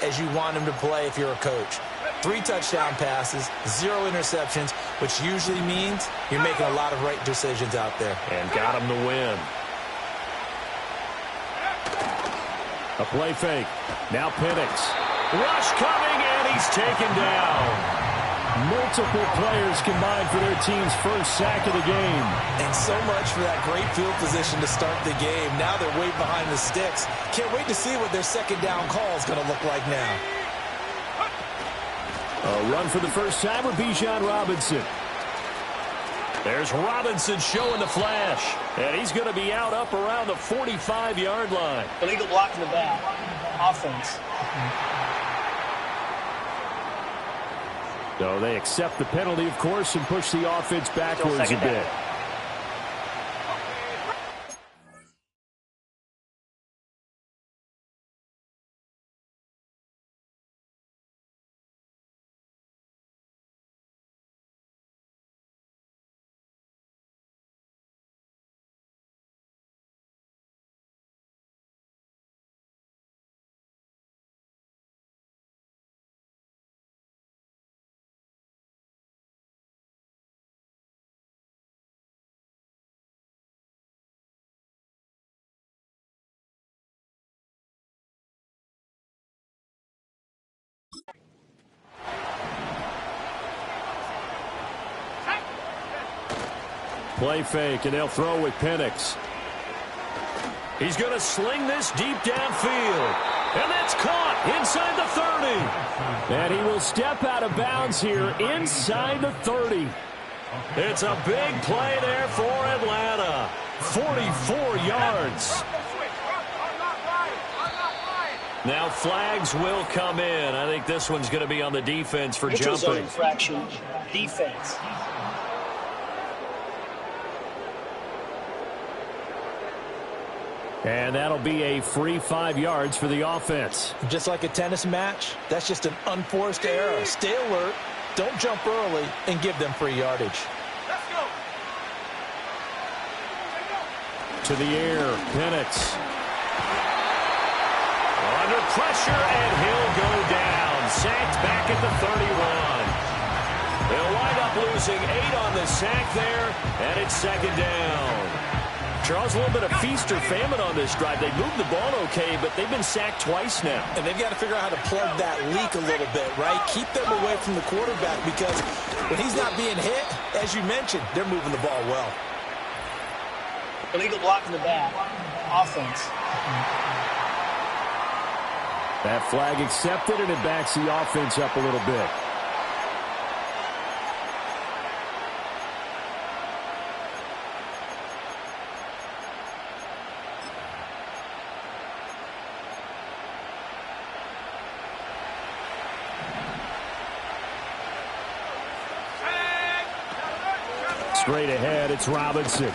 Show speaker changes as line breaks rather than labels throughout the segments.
as you want him to play if you're a coach. 3 touchdown passes, 0 interceptions, which usually means you're making a lot of right decisions out there.
And got him to win. A play fake. Now Penix. Rush coming, and he's taken down. Multiple players combined for their team's first sack of the game.
And so much for that great field position to start the game. Now they're way behind the sticks. Can't wait to see what their second down call is going to look like now.
A run for the first time with Bijan Robinson. There's Robinson showing the flash. And he's going to be out up around the 45-yard line.
Illegal block in the back. Offense.
So they accept the penalty, of course, and push the offense backwards a bit. Play fake, and they'll throw with Penix. He's going to sling this deep downfield. And that's caught inside the 30. And he will step out of bounds here inside the 30. It's a big play there for Atlanta. 44 yards. Now flags will come in. I think this one's going to be on the defense for jumping.
Infraction. Defense.
And that'll be a free 5 yards for the offense.
Just like a tennis match, that's just an unforced error. Stay alert, don't jump early, and give them free yardage.
Let's go.
To the air, Penix. Under pressure, and he'll go down. Sacked back at the 31. They'll wind up losing 8 on the sack there, and it's second down. Charles, a little bit of feast or famine on this drive. They moved the ball okay, but they've been sacked twice now.
And they've got to figure out how to plug that leak a little bit, right? Keep them away from the quarterback because when he's not being hit, as you mentioned, they're moving the ball well.
Illegal block in the back. Offense.
That flag accepted, and it backs the offense up a little bit. Straight ahead, it's Robinson.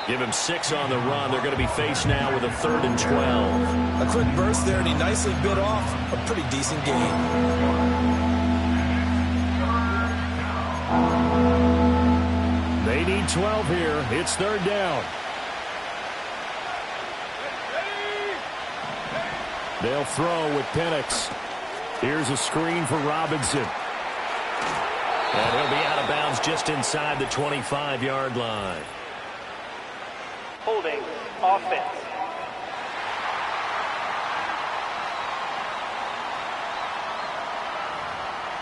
Give him 6 on the run. They're going to be faced now with a 3rd and 12.
A quick burst there, and he nicely bit off a pretty decent gain.
They need 12 here. It's 3rd down. They'll throw with Penix. Here's a screen for Robinson. And he'll be out of bounds just inside the 25-yard line.
Holding. Offense.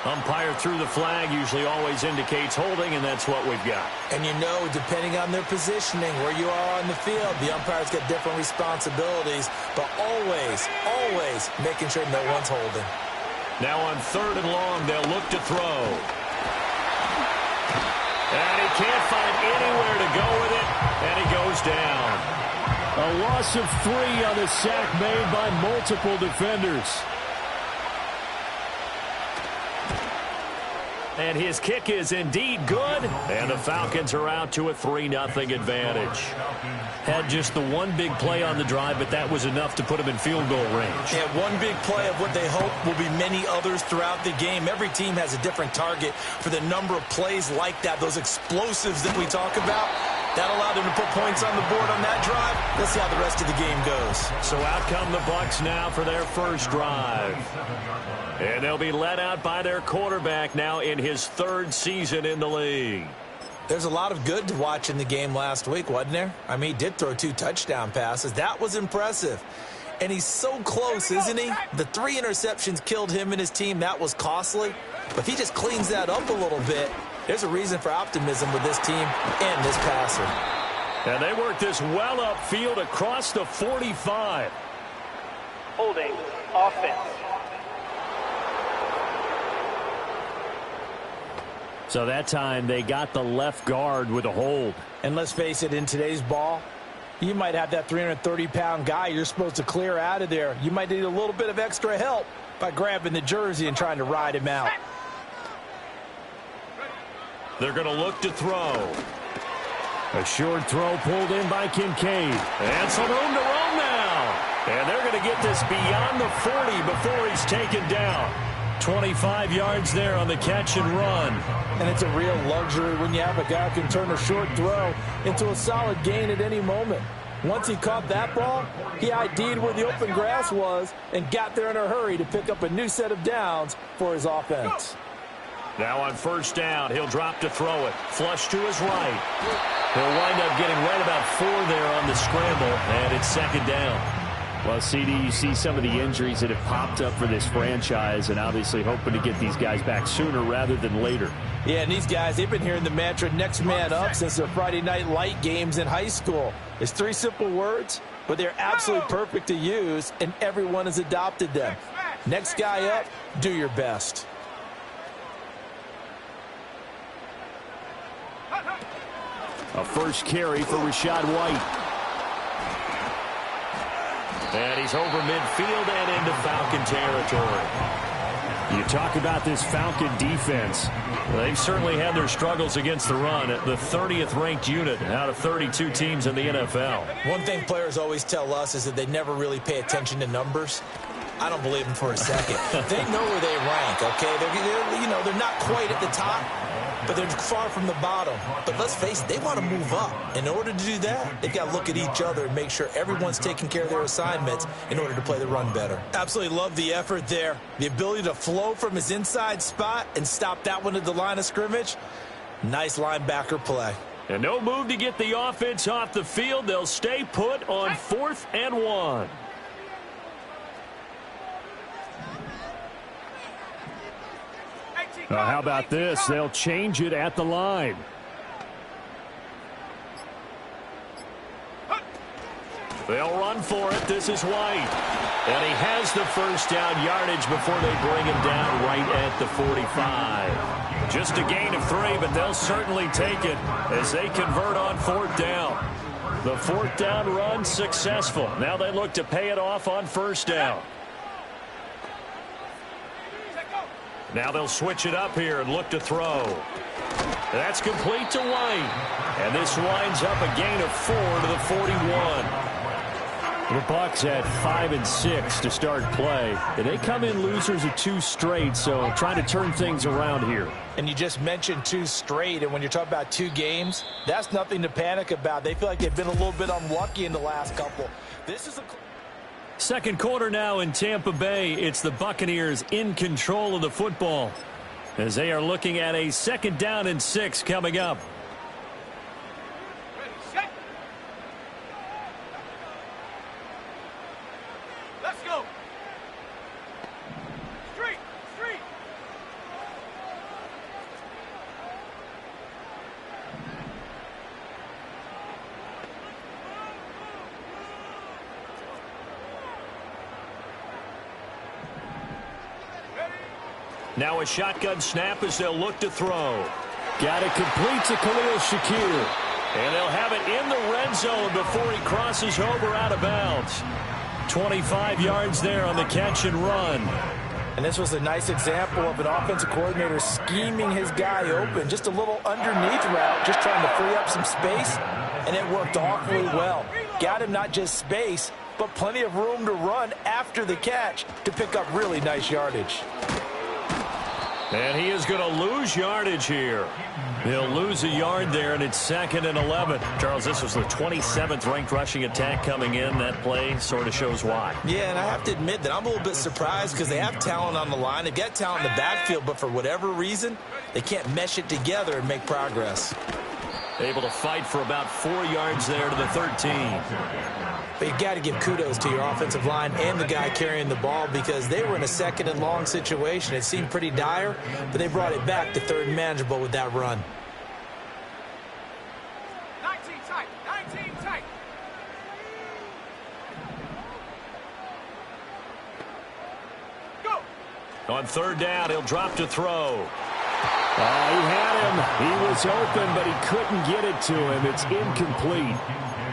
Umpire threw the flag, usually always indicates holding, and that's what we've got.
And you know, depending on their positioning, where you are on the field, the umpires get different responsibilities, but always, always making sure no one's holding.
Now on 3rd and long, they'll look to throw. And he can't find anywhere to go with it, and he goes down. A loss of 3 on the sack made by multiple defenders. And his kick is indeed good, and the Falcons are out to a 3-0 advantage. Had just the one big play on the drive, but that was enough to put them in field goal range.
Yeah, one big play of what they hope will be many others throughout the game. Every team has a different target for the number of plays like that, those explosives that we talk about. That allowed him to put points on the board on that drive. Let's see how the rest of the game goes.
So out come the Bucs now for their first drive. And they'll be led out by their quarterback now in his third season in the league.
There's a lot of good to watch in the game last week, wasn't there? I mean, he did throw 2 touchdown passes. That was impressive. And he's so close, isn't he? The 3 interceptions killed him and his team. That was costly. But if he just cleans that up a little bit, there's a reason for optimism with this team and this passer.
And they work this well upfield across the 45.
Holding. Offense.
So that time they got the left guard with a hold.
And let's face it, in today's ball, you might have that 330-pound guy you're supposed to clear out of there. You might need a little bit of extra help by grabbing the jersey and trying to ride him out.
They're going to look to throw. A short throw pulled in by Kincaid. And some room to roam now. And they're going to get this beyond the 40 before he's taken down. 25 yards there on the catch and run.
And it's a real luxury when you have a guy who can turn a short throw into a solid gain at any moment. Once he caught that ball, he ID'd where the open grass was and got there in a hurry to pick up a new set of downs for his offense.
Now on first down, he'll drop to throw it. Flush to his right. He'll wind up getting right about 4 there on the scramble, and it's second down.
Well, CD, you see some of the injuries that have popped up for this franchise, and obviously hoping to get these guys back sooner rather than later.
Yeah, and these guys, they've been hearing the mantra next man up since their Friday night light games in high school. It's 3 simple words, but they're absolutely perfect to use, and everyone has adopted them. Next guy up, do your best.
A first carry for Rachaad White.
And he's over midfield and into Falcon territory.
You talk about this Falcon defense.
They've certainly had their struggles against the run at the 30th ranked unit out of 32 teams in the NFL.
One thing players always tell us is that they never really pay attention to numbers. I don't believe them for a second. They know where they rank, okay? They're not quite at the top, but they're far from the bottom. But let's face it, they want to move up. In order to do that, they've got to look at each other and make sure everyone's taking care of their assignments in order to play the run better. Absolutely love the effort there. The ability to flow from his inside spot and stop that one at the line of scrimmage. Nice linebacker play.
And no move to get the offense off the field. They'll stay put on 4th and 1.
How about this? They'll change it at the line.
They'll run for it. This is White. And he has the first down yardage before they bring him down right at the 45. Just a gain of 3, but they'll certainly take it as they convert on 4th down. The 4th down run successful. Now they look to pay it off on first down. Now they'll switch it up here and look to throw. That's complete to White. And this winds up a gain of 4 to the 41.
The Bucs at 5 and 6 to start play. And they come in losers of 2 straight, so trying to turn things around here.
And you just mentioned 2 straight, and when you're talking about 2 games, that's nothing to panic about. They feel like they've been a little bit unlucky in the last couple. This is a...
Second quarter now in Tampa Bay. It's the Buccaneers in control of the football as they are looking at a 2nd down and 6 coming up.
Let's go. Street.
Now a shotgun snap as they'll look to throw.
Got it complete to Khalil Shakir.
And they'll have it in the red zone before he crosses over out of bounds. 25 yards there on the catch and run.
And this was a nice example of an offensive coordinator scheming his guy open. Just a little underneath route, just trying to free up some space, and it worked awfully well. Got him not just space, but plenty of room to run after the catch to pick up really nice yardage.
And he is going to lose yardage here. He'll lose a yard there, and it's 2nd and 11.
Charles, this was the 27th ranked rushing attack coming in. That play sort of shows why.
Yeah, and I have to admit that I'm a little bit surprised because they have talent on the line. They've got talent in the backfield, but for whatever reason, they can't mesh it together and make progress.
Able to fight for about 4 yards there to the 13.
But you got to give kudos to your offensive line and the guy carrying the ball because they were in a 2nd and long situation. It seemed pretty dire, but they brought it back to 3rd and manageable with that run.
19 tight, 19 tight. Go.
On 3rd down, he'll drop to throw.
He had him. He was open, but he couldn't get it to him. It's incomplete.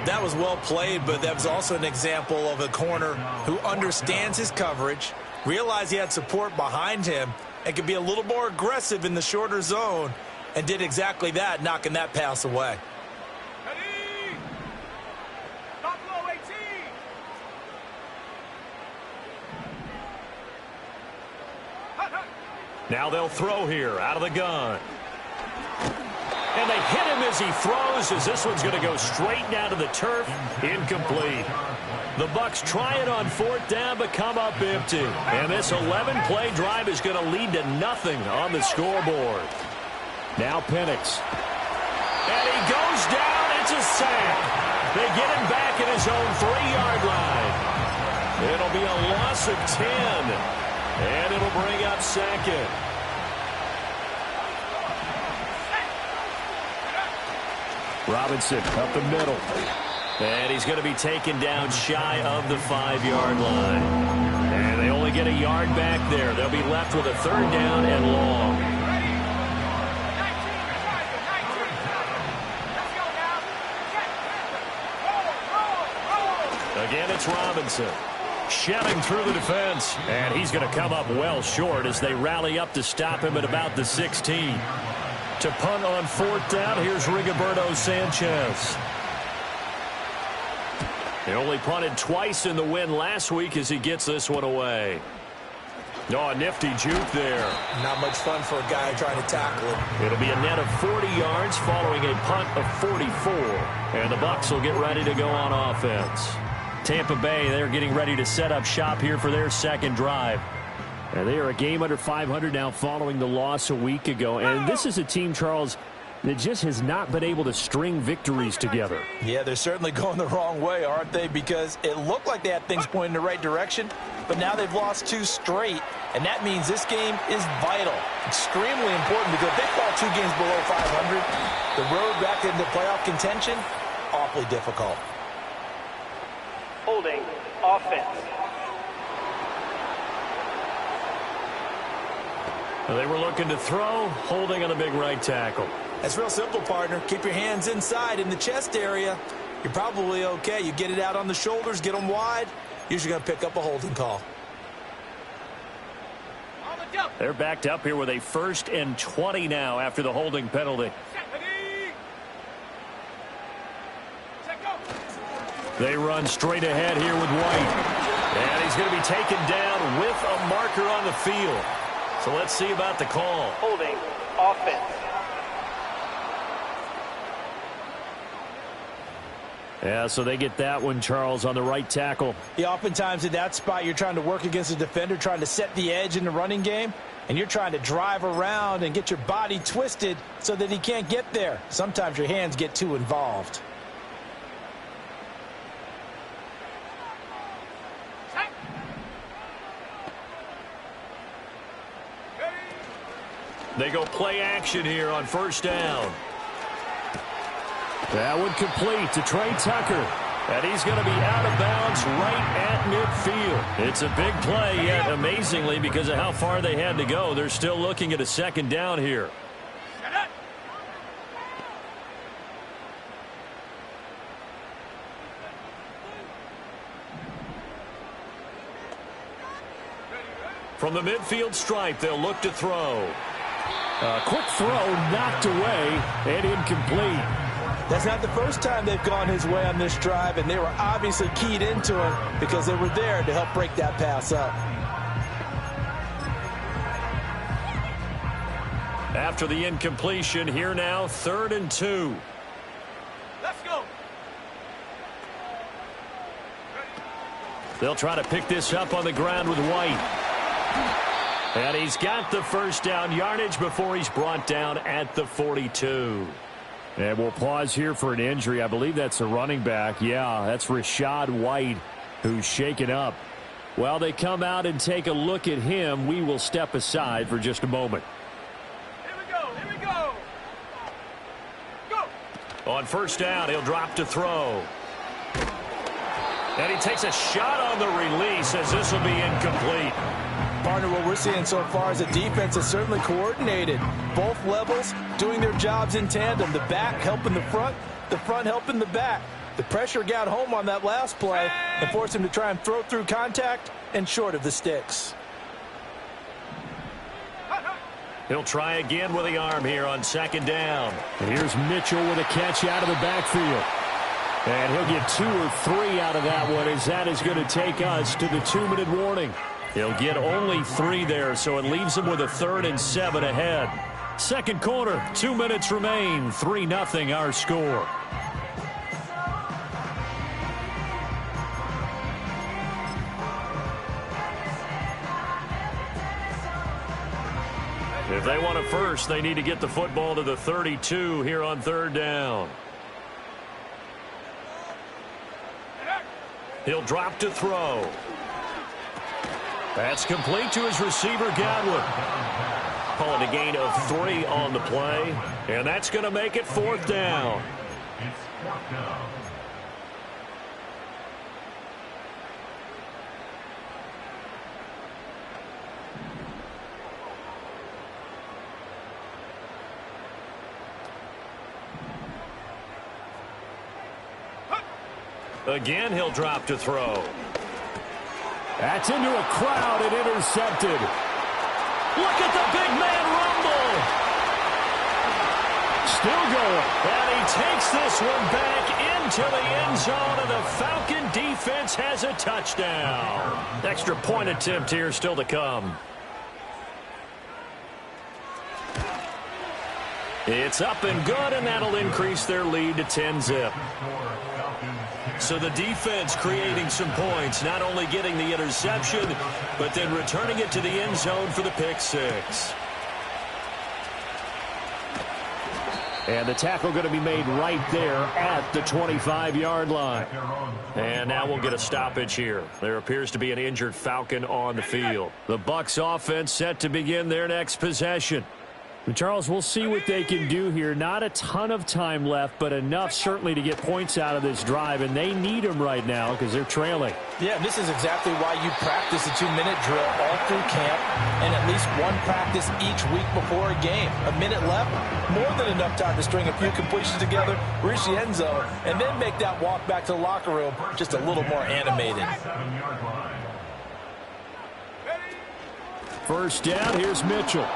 That was well played, but that was also an example of a corner who understands his coverage, realized he had support behind him, and could be a little more aggressive in the shorter zone, and did exactly that, knocking that pass away.
Ready. Top low 18. Hut, hut.
Now they'll throw here out of the gun. And they hit him as he throws, as this one's going to go straight down to the turf. Incomplete. The Bucs try it on 4th down, but come up empty. And this 11-play drive is going to lead to nothing on the scoreboard.
Now Penix.
And he goes down. It's a sack. They get him back at his own 3-yard line. It'll be a loss of 10. And it'll bring up 2nd.
Robinson up the middle.
And he's going to be taken down shy of the 5-yard line. And they only get a yard back there. They'll be left with a 3rd down and long. Again, it's Robinson. Shelling through the defense. And he's going to come up well short as they rally up to stop him at about the 16. To punt on 4th down, here's Rigoberto Sanchez. They only punted twice in the win last week as he gets this one away. Oh, a nifty juke there.
Not much fun for a guy trying to tackle it.
It'll be a net of 40 yards following a punt of 44. And the Bucs will get ready to go on offense. Tampa Bay, they're getting ready to set up shop here for their 2nd drive.
And they are a game under 500 now following the loss a week ago. And this is a team, Charles, that just has not been able to string victories together.
Yeah, they're certainly going the wrong way, aren't they? Because it looked like they had things pointing in the right direction, but now they've lost 2 straight, and that means this game is vital. Extremely important because if they fall 2 games below 500, the road back into playoff contention, awfully difficult.
Holding. Offense.
They were looking to throw, holding on a big right tackle.
That's real simple, partner. Keep your hands inside in the chest area. You're probably okay. You get it out on the shoulders, get them wide. Usually going to pick up a holding call.
On the jump.
They're backed up here with a 1st and 20 now after the holding penalty.
Ready. Set, go.
They run straight ahead here with White. And he's going to be taken down with a marker on the field. So let's see about the call.
Holding. Offense.
Yeah, so they get that one, Charles, on the right tackle.
Yeah, oftentimes in that spot, you're trying to work against a defender, trying to set the edge in the running game, and you're trying to drive around and get your body twisted so that he can't get there. Sometimes your hands get too involved.
They go play action here on 1st down.
That one complete to Trey Tucker.
And he's going to be out of bounds right at midfield. It's a big play, yet amazingly, because of how far they had to go, they're still looking at a 2nd down here. From the midfield stripe, they'll look to throw.
A quick throw knocked away and incomplete.
That's not the first time they've gone his way on this drive, and they were obviously keyed into it because they were there to help break that pass up.
After the incompletion, here now, 3rd and 2.
Let's go.
They'll try to pick this up on the ground with White. And he's got the first down yardage before he's brought down at the 42.
And we'll pause here for an injury. I believe that's a running back. Yeah, that's Rashad White, who's shaken up. While they come out and take a look at him, we will step aside for just a moment.
Here we go. Here we go. Go.
On first down, he'll drop to throw. And he takes a shot on the release as this will be incomplete.
Partner, what we're seeing so far is the defense is certainly coordinated. Both levels doing their jobs in tandem. The back helping the front helping the back. The pressure got home on that last play and forced him to try and throw through contact and short of the sticks.
He'll try again with the arm here on 2nd down.
And here's Mitchell with a catch out of the backfield. And he'll get 2 or 3 out of that one, as that is going to take us to the 2-minute warning.
He'll get only 3 there, so it leaves him with a 3rd and 7 ahead. Second quarter, 2 minutes remain. 3-0 our score. If they want a first, they need to get the football to the 32 here on 3rd down. He'll drop to throw. That's complete to his receiver, Godwin. Calling a gain of 3 on the play, and that's going to make it 4th down. Again, he'll drop to throw.
That's into a crowd and intercepted.
Look at the big man rumble.
Still going.
And he takes this one back into the end zone, and the Falcon defense has a touchdown. Extra point attempt here still to come. It's up and good, and that'll increase their lead to 10-zip. So the defense creating some points, not only getting the interception, but then returning it to the end zone for the pick 6.
And the tackle going to be made right there at the 25-yard line.
And now we'll get a stoppage here. There appears to be an injured Falcon on the field. The Bucs offense set to begin their next possession.
Charles, we'll see what they can do here. Not a ton of time left, but enough certainly to get points out of this drive, and they need them right now because they're trailing.
Yeah, this is exactly why you practice the 2-minute drill all through camp and at least one practice each week before a game. A minute left, more than enough time to string a few completions together, reach the end zone, and then make that walk back to the locker room just a little more animated.
First down, here's Mitchell.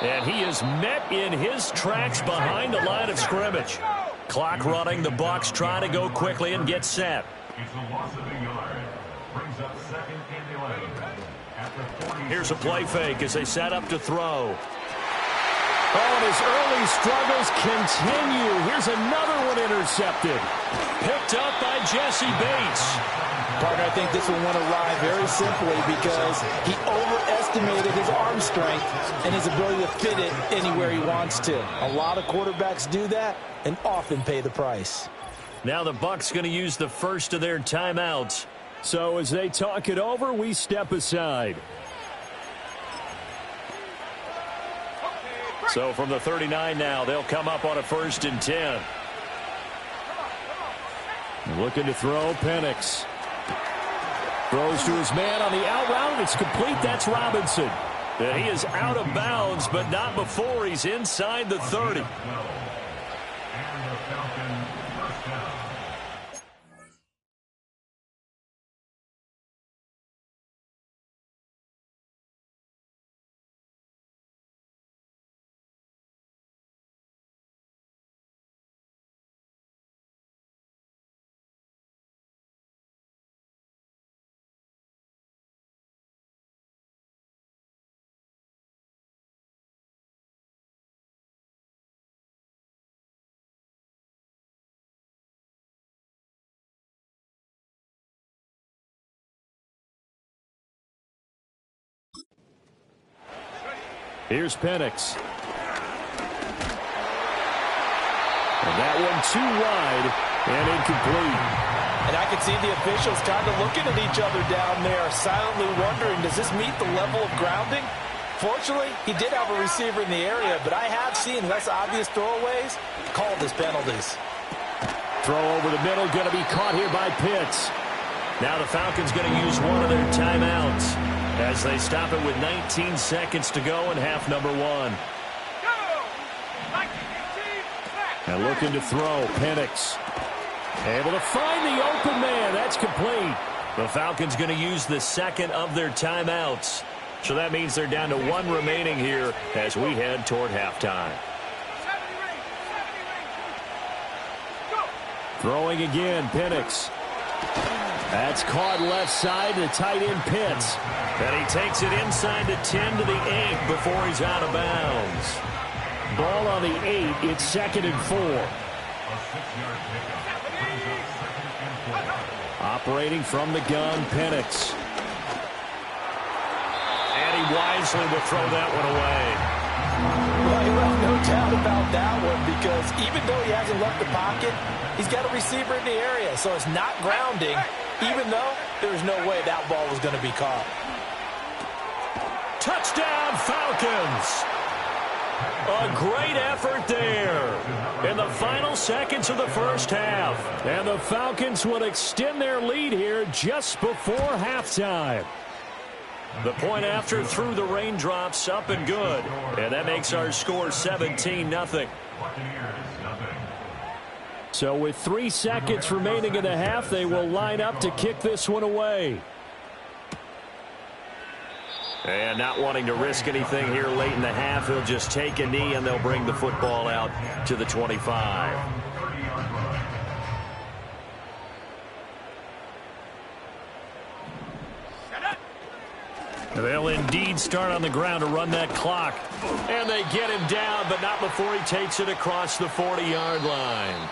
And he is met in his tracks behind the line of scrimmage. Clock running, the Bucs trying to go quickly and get set. Here's a play fake as they set up to throw.
Oh, and his early struggles continue. Here's another one intercepted.
Picked up by Jesse Bates.
Parker, I think this one went awry very simply because he overestimated his arm strength and his ability to fit it anywhere he wants to. A lot of quarterbacks do that and often pay the price.
Now the Bucs going to use the first of their timeouts.
So as they talk it over, we step aside.
So from the 39 now, they'll come up on a 1st and 10.
Looking to throw, Penix. Throws to his man on the out route. It's complete. That's Robinson.
And he is out of bounds, but not before he's inside the 30.
Here's Penix. And that one too wide and incomplete.
And I can see the officials kind of looking at each other down there, silently wondering, does this meet the level of grounding? Fortunately, he did have a receiver in the area, but I have seen less obvious throwaways called as penalties.
Throw over the middle, going to be caught here by Pitts. Now the Falcons going to use one of their timeouts as they stop it with 19 seconds to go in half number 1. And looking to throw, Penix. Able to find the open man. That's complete. The Falcons going to use the second of their timeouts. So that means they're down to 1 remaining here as we head toward halftime. Throwing again, Penix. That's caught left side to tight end Pitts. And he takes it inside the 10 to the 8 before he's out of bounds. Ball on the 8. It's 2nd and 4. Operating from the gun, Penix. And he wisely will throw that one away.
Well, you have no doubt about that one, because even though he hasn't left the pocket, he's got a receiver in the area, so it's not grounding, even though there's no way that ball was going to be caught.
Touchdown, Falcons! A great effort there in the final seconds of the first half. And the Falcons will extend their lead here just before halftime. The point after through the raindrops, up and good. And that makes our score 17-0. So with 3 seconds remaining in the half, they will line up to kick this one away. And not wanting to risk anything here late in the half, he'll just take a knee and they'll bring the football out to the 25. They'll indeed start on the ground to run that clock. And they get him down, but not before he takes it across the 40-yard line.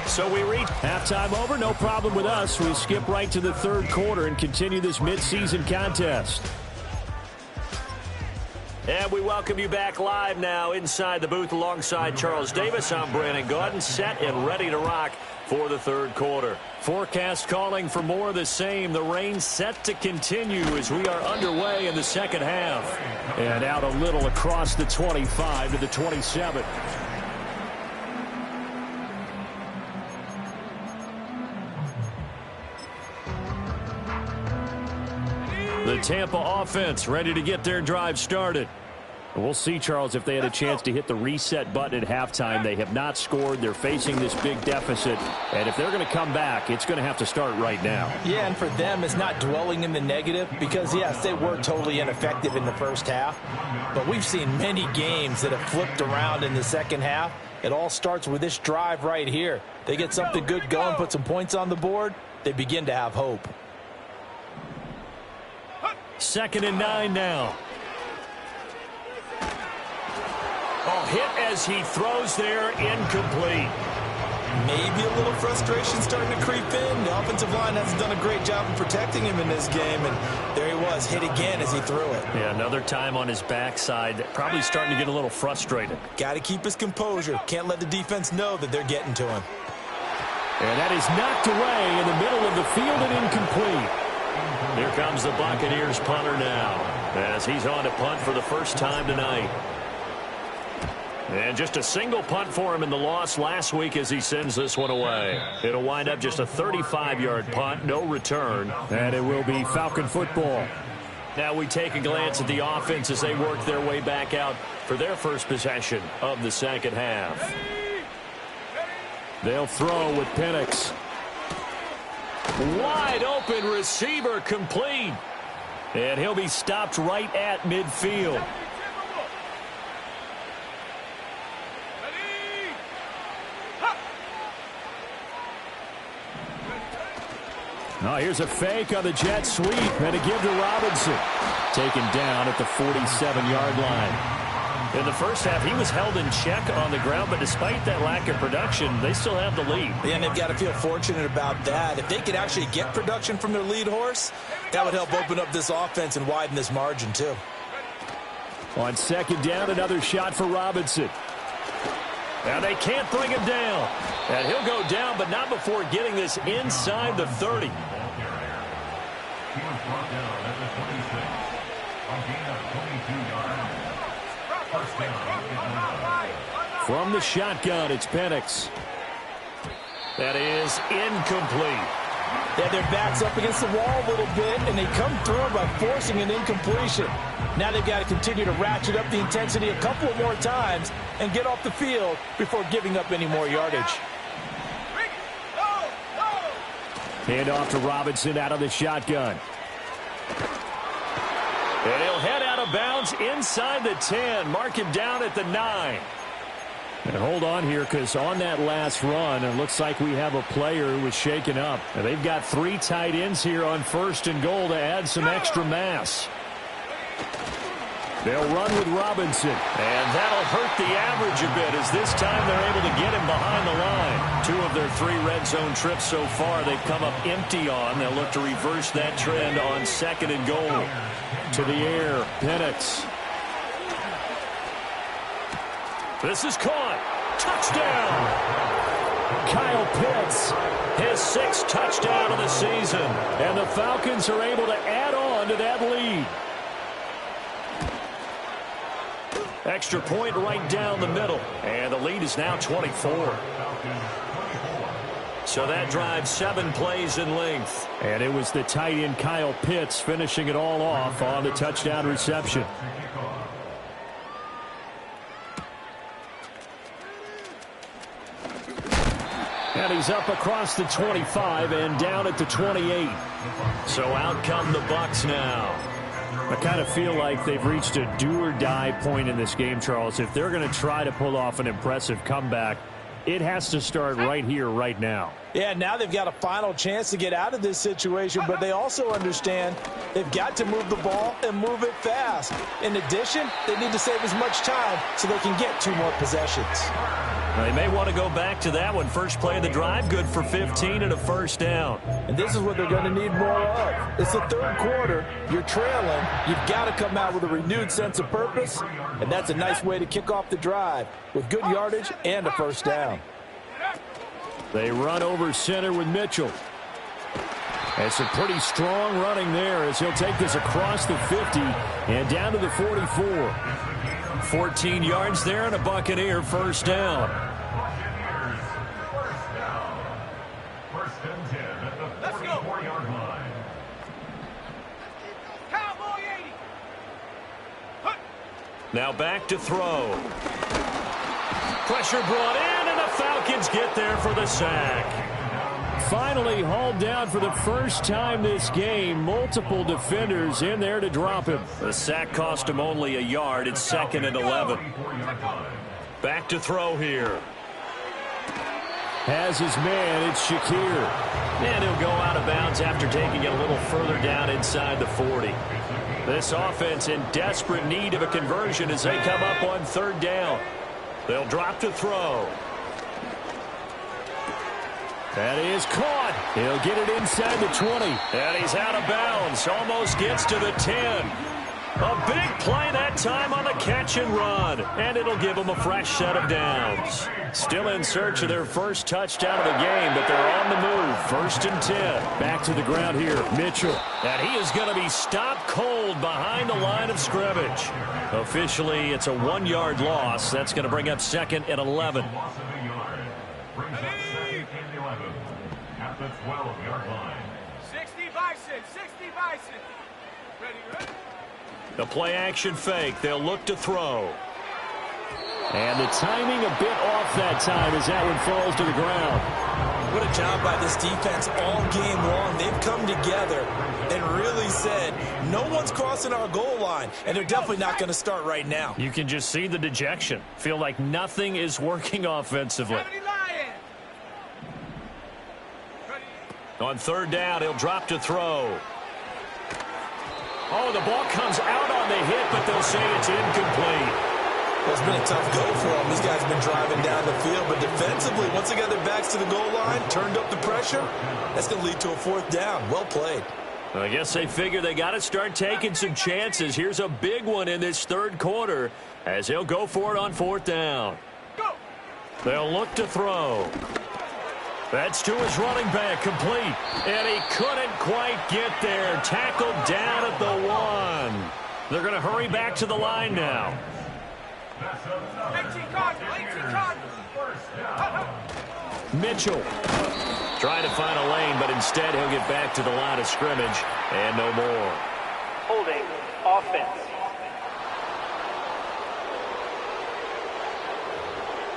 So we reach halftime over. No problem with us. We skip right to the third quarter and continue this midseason contest. And we welcome you back live now inside the booth alongside Charles Davis. I'm Brandon Gaudin, set and ready to rock for the third quarter. Forecast calling for more of the same. The rain set to continue as we are underway in the second half. And out a little across the 25 to the 27. The Tampa offense ready to get their drive started. We'll see, Charles, if they had a chance to hit the reset button at halftime. They have not scored. They're facing this big deficit. And if they're going to come back, it's going to have to start right now.
Yeah, and for them, it's not dwelling in the negative because, yes, they were totally ineffective in the first half. But we've seen many games that have flipped around in the second half. It all starts with this drive right here. They get something good going, put some points on the board, they begin to have hope.
2nd and 9 now. Oh, hit as he throws there, incomplete.
Maybe a little frustration starting to creep in. The offensive line hasn't done a great job of protecting him in this game, and there he was, hit again as he threw it.
Yeah, another time on his backside, probably starting to get a little frustrated.
Got to keep his composure. Can't let the defense know that they're getting to him.
And that is knocked away in the middle of the field and incomplete. Here comes the Buccaneers punter now as he's on to punt for the first time tonight. And just a single punt for him in the loss last week as he sends this one away. It'll wind up just a 35-yard punt, no return. And it will be Falcon football. Now we take a glance at the offense as they work their way back out for their first possession of the second half. They'll throw with Penix. Wide open receiver complete. And he'll be stopped right at midfield. Now here's a fake on the jet sweep and a give to Robinson. Taken down at the 47-yard line. In the first half, he was held in check on the ground, but despite that lack of production, they still have the lead.
Yeah, and they've got to feel fortunate about that. If they could actually get production from their lead horse, that would help open up this offense and widen this margin too.
On second down, another shot for Robinson. Now they can't bring him down. And he'll go down, but not before getting this inside the 30. From the shotgun, it's Penix. That is incomplete.
Yeah, their back's up against the wall a little bit, and they come through by forcing an incompletion. Now they've got to continue to ratchet up the intensity a couple of more times and get off the field before giving up any more yardage.
Hand off to Robinson out of the shotgun. And he'll head out of bounds inside the 10. Mark him down at the 9. And hold on here, because on that last run, it looks like we have a player who was shaken up. And they've got 3 tight ends here on 1st and goal to add some extra mass. They'll run with Robinson. And that'll hurt the average a bit, as this time they're able to get him behind the line. 2 of their 3 red zone trips so far they've come up empty on. They'll look to reverse that trend on 2nd and goal. To the air, Penix. This is caught. Touchdown. Kyle Pitts, his 6th touchdown of the season. And the Falcons are able to add on to that lead. Extra point right down the middle. And the lead is now 24. So that drive 7 plays in length. And it was the tight end Kyle Pitts finishing it all off on the touchdown reception. And he's up across the 25 and down at the 28. So out come the Bucs now. I kind of feel like they've reached a do-or-die point in this game, Charles. If they're going to try to pull off an impressive comeback, it has to start right here, right now.
Yeah, now they've got a final chance to get out of this situation, but they also understand they've got to move the ball and move it fast. In addition, they need to save as much time so they can get 2 more possessions.
They may want to go back to that one. First play of the drive, good for 15 and a 1st down.
And this is what they're going to need more of. It's the 3rd quarter. You're trailing. You've got to come out with a renewed sense of purpose, and that's a nice way to kick off the drive with good yardage and a 1st down.
They run over center with Mitchell. And some pretty strong running there as he'll take this across the 50 and down to the 44. 14 yards there and a Buccaneer 1st down.
First and 10 at the 44-yard line. Cowboy 80.
Now back to throw. Pressure brought in, and the Falcons get there for the sack. Finally hauled down for the first time this game. Multiple defenders in there to drop him. The sack cost him only a yard. It's 2nd and 11. Back to throw here. Has his man. It's Shakir. And he'll go out of bounds after taking it a little further down inside the 40. This offense in desperate need of a conversion as they come up on 3rd down. They'll drop to throw. That is caught. He'll get it inside the 20. And he's out of bounds. Almost gets to the 10. A big play that time on the catch and run. And it'll give them a fresh set of downs. Still in search of their first touchdown of the game, but they're on the move. 1st and 10. Back to the ground here. Mitchell. And he is going to be stopped cold behind the line of scrimmage. Officially, it's a 1-yard loss. That's going to bring up 2nd and 11.
At the 12-yard line. 60 Bison, 60 Bison. Ready?
The play action fake. They'll look to throw. And the timing a bit off that time as that one falls to the ground.
What a job by this defense all game long. They've come together and really said, no one's crossing our goal line, and they're definitely not going to start right now.
You can just see the dejection. Feel like nothing is working offensively. On 3rd down, he'll drop to throw. Oh, the ball comes out on the hit, but they'll say it's incomplete.
Well, it's been a tough go for them. These guys have been driving down the field, but defensively, once they got their backs to the goal line, turned up the pressure, that's going to lead to a 4th down. Well played.
I guess they figure they got to start taking some chances. Here's a big one in this third quarter as he'll go for it on fourth down. They'll look to throw. That's to his running back, complete. And he couldn't quite get there. Tackled down at the 1. They're going to hurry back to the line now. Mitchell trying to find a lane, but instead he'll get back to the line of scrimmage and no more.
Holding offense.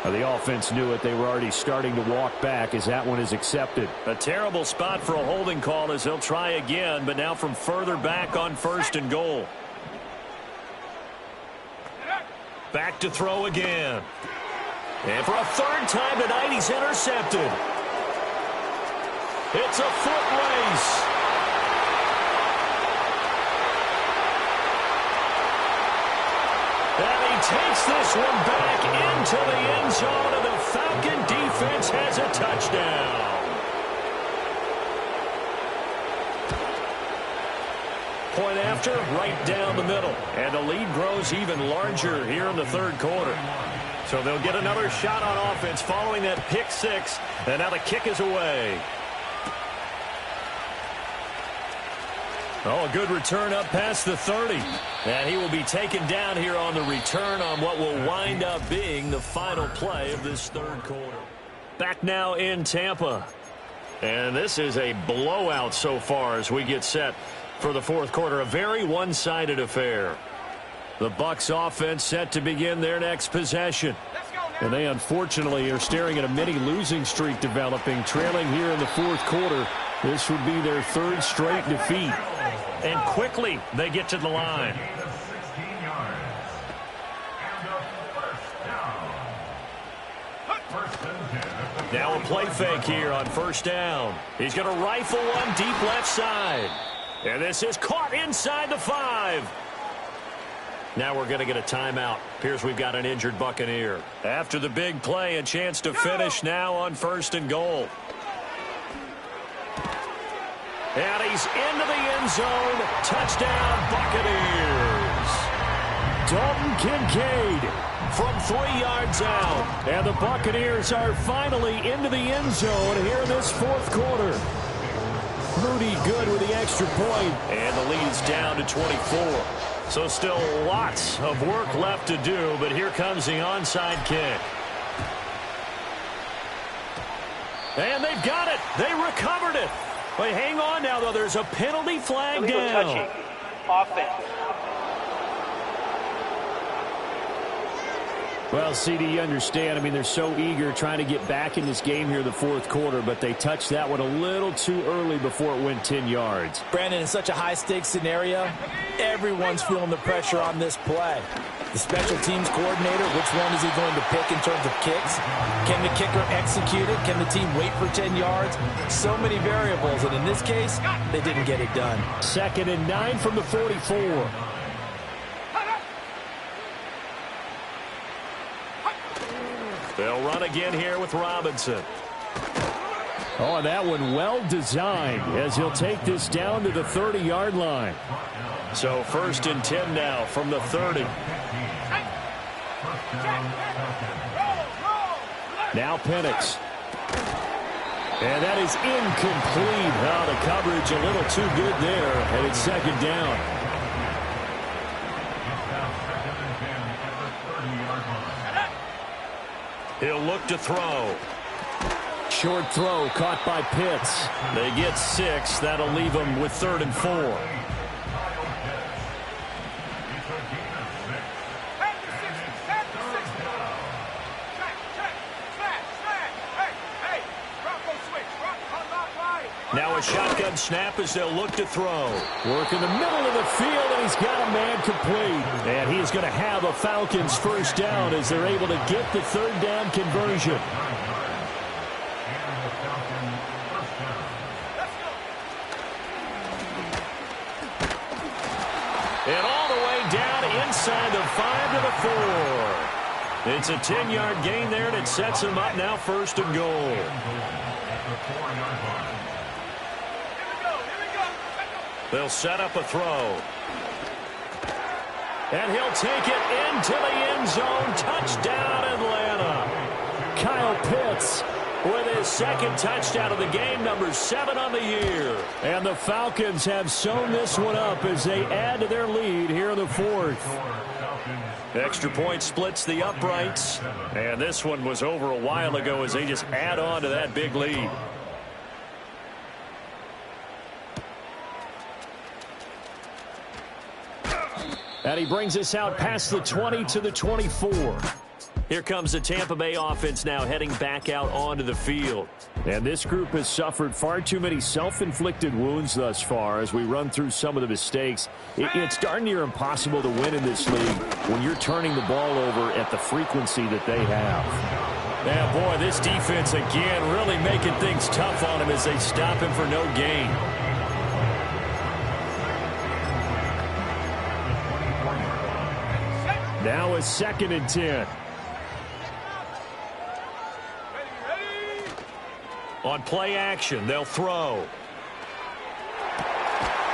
The offense knew it. They were already starting to walk back as that one is accepted.
A terrible spot for a holding call as they'll try again, but now from further back on first and goal. Back to throw again. And for a third time tonight, he's intercepted. It's a foot race. And he takes this one back into the end zone, and the Falcon defense has a touchdown. Point after, right down the middle. And the lead grows even larger here in the third quarter. So they'll get another shot on offense following that pick six, and now the kick is away. Oh, a good return up past the 30. And he will be taken down here on the return on what will wind up being the final play of this third quarter. Back now in Tampa. And this is a blowout so far as we get set for the fourth quarter. A very one-sided affair. The Bucs offense set to begin their next possession. And they unfortunately are staring at a mini losing streak developing, trailing here in the fourth quarter. This would be their third straight defeat. And quickly they get to the line. Now a play fake here on first down. He's going to rifle one deep left side. And this is caught inside the 5. Now we're going to get a timeout. Appears we've got an injured Buccaneer. After the big play, a chance to finish now on first and goal. And he's into the end zone. Touchdown, Buccaneers. Dalton Kincaid from 3 yards out. And the Buccaneers are finally into the end zone here in this fourth quarter. Moody good with the extra point. And the lead's down to 24. So still lots of work left to do, but here comes the onside kick. And they've got it. They recovered it. But hang on now, though. There's a penalty flag down.
Touching. Offense.
Well, CD, you understand. I mean, they're so eager trying to get back in this game here in the fourth quarter, but they touched that one a little too early before it went 10 yards.
Brandon, in such a high-stakes scenario, everyone's feeling the pressure on this play. The special teams coordinator, which one is he going to pick in terms of kicks? Can the kicker execute it? Can the team wait for 10 yards? So many variables, and in this case, they didn't get it done.
2nd and 9 from the 44.
They'll run again here with Robinson.
Oh, and that one well designed as he'll take this down to the 30-yard line.
So 1st and 10 now from the 30.
Now Penix. And that is incomplete. Oh, the coverage a little too good there, and it's 2nd down.
He'll look to throw.
Short throw caught by Pitts.
They get 6. That'll leave them with 3rd and 4. Now a shotgun snap as they'll look to throw.
Work in the middle of the field, and he's got a man complete. And he's going to have a Falcons first down as they're able to get the 3rd down conversion.
And all the way down inside the 5 to the 4. It's a 10-yard gain there, and it sets them up now 1st and goal. They'll set up a throw. And he'll take it into the end zone. Touchdown, Atlanta.
Kyle Pitts with his second touchdown of the game, number 7 on the year. And the Falcons have sewn this one up as they add to their lead here in the fourth.
Extra point splits the uprights. And this one was over a while ago as they just add on to that big lead.
And he brings us out past the 20 to the 24.
Here comes the Tampa Bay offense now heading back out onto the field.
And this group has suffered far too many self-inflicted wounds thus far as we run through some of the mistakes. It's darn near impossible to win in this league when you're turning the ball over at the frequency that they have.
Yeah, boy, this defense again really making things tough on him as they stop him for no gain.
Now a 2nd and 10.
On play action, they'll throw.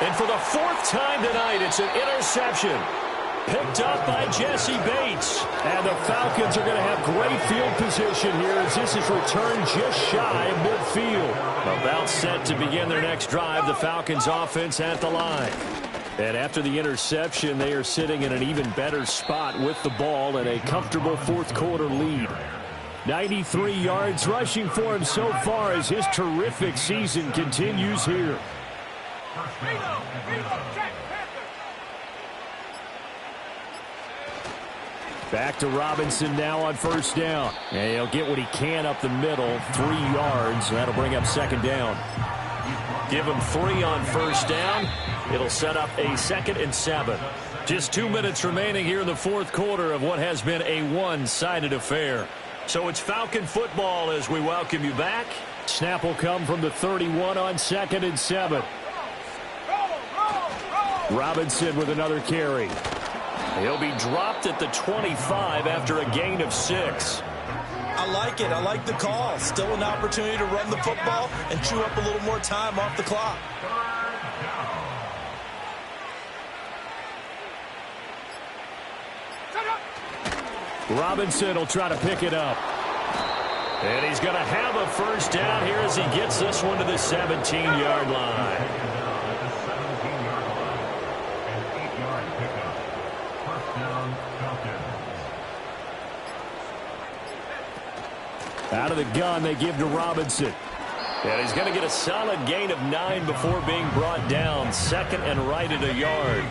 And for the 4th time tonight, it's an interception. Picked up by Jesse Bates.
And the Falcons are going to have great field position here as this is returned just shy of midfield.
About set to begin their next drive, the Falcons offense at the line.
And after the interception, they are sitting in an even better spot with the ball and a comfortable fourth quarter lead. 93 yards rushing for him so far as his terrific season continues here. Back to Robinson now on 1st down. And he'll get what he can up the middle, 3 yards. That'll bring up 2nd down.
Give him 3 on 1st down. It'll set up a 2nd and 7. Just 2 minutes remaining here in the fourth quarter of what has been a one-sided affair. So it's Falcon football as we welcome you back.
Snap will come from the 31 on 2nd and 7. Robinson with another carry.
He'll be dropped at the 25 after a gain of 6.
I like it. I like the call. Still an opportunity to run the football and chew up a little more time off the clock.
Robinson will try to pick it up.
And he's going to have a 1st down here as he gets this one to the 17-yard line.
Out of the gun, they give to Robinson.
And he's going to get a solid gain of 9 before being brought down. 2nd and right at a yard.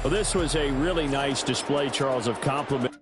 Well, this was a really nice display, Charles, of compliment.